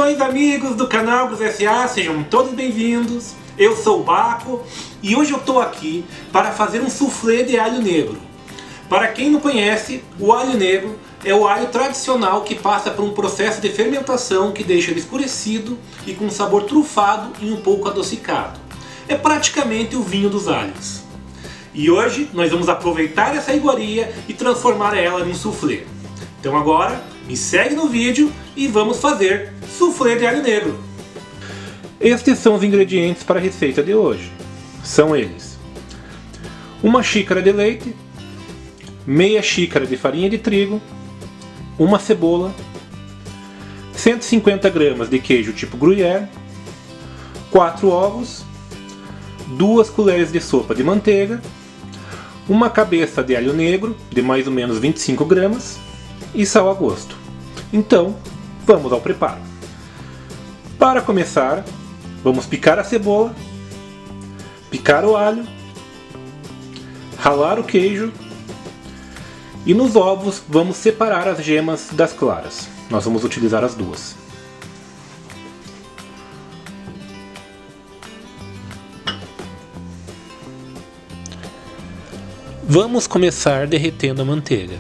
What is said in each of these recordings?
Saudações amigos do canal Gus S.A., sejam todos bem-vindos. Eu sou o Baco e hoje eu estou aqui para fazer um soufflé de alho negro. Para quem não conhece, o alho negro é o alho tradicional que passa por um processo de fermentação que deixa ele escurecido e com um sabor trufado e um pouco adocicado. É praticamente o vinho dos alhos. E hoje nós vamos aproveitar essa iguaria e transformar ela em soufflé. Então agora, me segue no vídeo e vamos fazer soufflé de alho negro. Estes são os ingredientes para a receita de hoje. São eles: uma xícara de leite, meia xícara de farinha de trigo, uma cebola, 150 gramas de queijo tipo gruyère, 4 ovos, 2 colheres de sopa de manteiga, uma cabeça de alho negro de mais ou menos 25 gramas e sal a gosto. Então, vamos ao preparo. Para começar, vamos picar a cebola, picar o alho, ralar o queijo e nos ovos vamos separar as gemas das claras. Nós vamos utilizar as duas. Vamos começar derretendo a manteiga.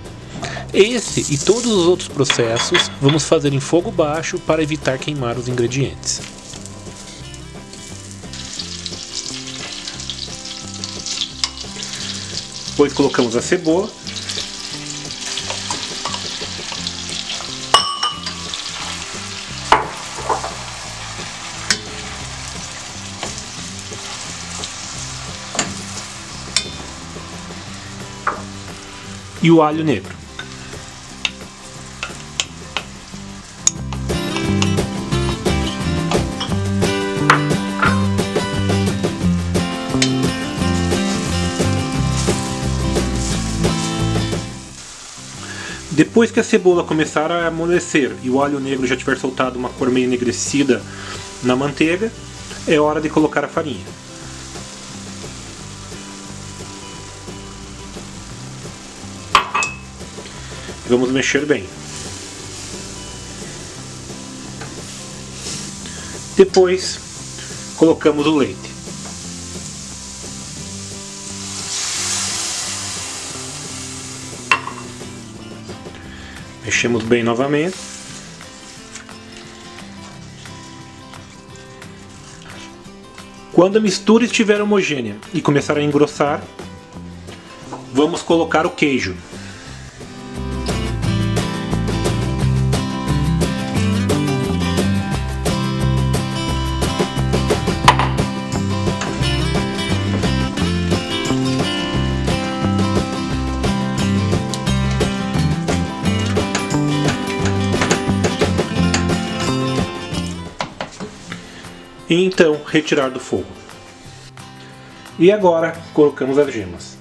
Esse e todos os outros processos vamos fazer em fogo baixo para evitar queimar os ingredientes. Depois colocamos a cebola. E o alho negro. Depois que a cebola começar a amolecer e o alho negro já tiver soltado uma cor meio enegrecida na manteiga, é hora de colocar a farinha. Vamos mexer bem. Depois, colocamos o leite. Mexemos bem novamente. Quando a mistura estiver homogênea e começar a engrossar, vamos colocar o queijo. E então retirar do fogo. E agora colocamos as gemas.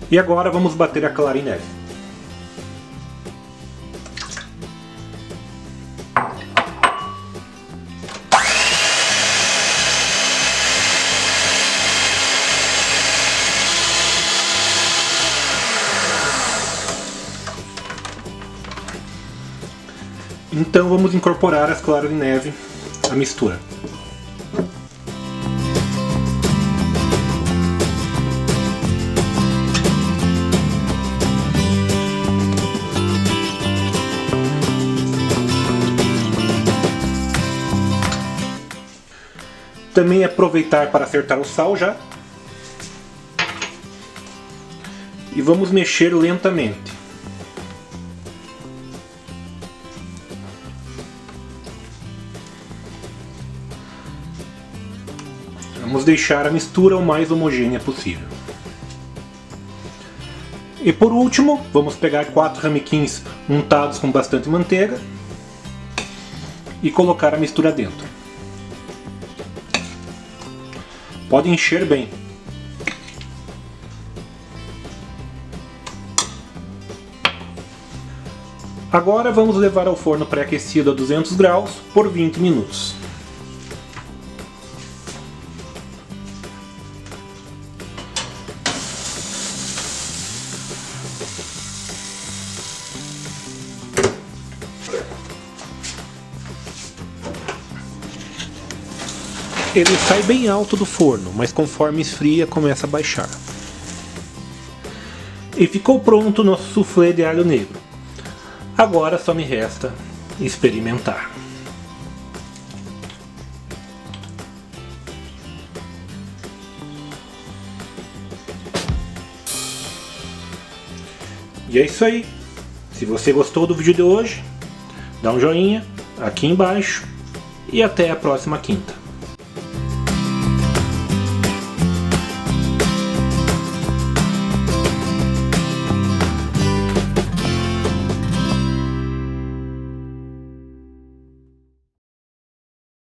E agora vamos bater a clara em neve. Então vamos incorporar as claras de neve à mistura. Também aproveitar para acertar o sal já. E vamos mexer lentamente. Vamos deixar a mistura o mais homogênea possível. E por último, vamos pegar 4 ramequins untados com bastante manteiga e colocar a mistura dentro. Pode encher bem. Agora vamos levar ao forno pré-aquecido a 200 graus por 20 minutos. Ele sai bem alto do forno, mas conforme esfria começa a baixar. E ficou pronto o nosso soufflé de alho negro. Agora só me resta experimentar. E é isso aí. Se você gostou do vídeo de hoje, dá um joinha aqui embaixo e até a próxima quinta.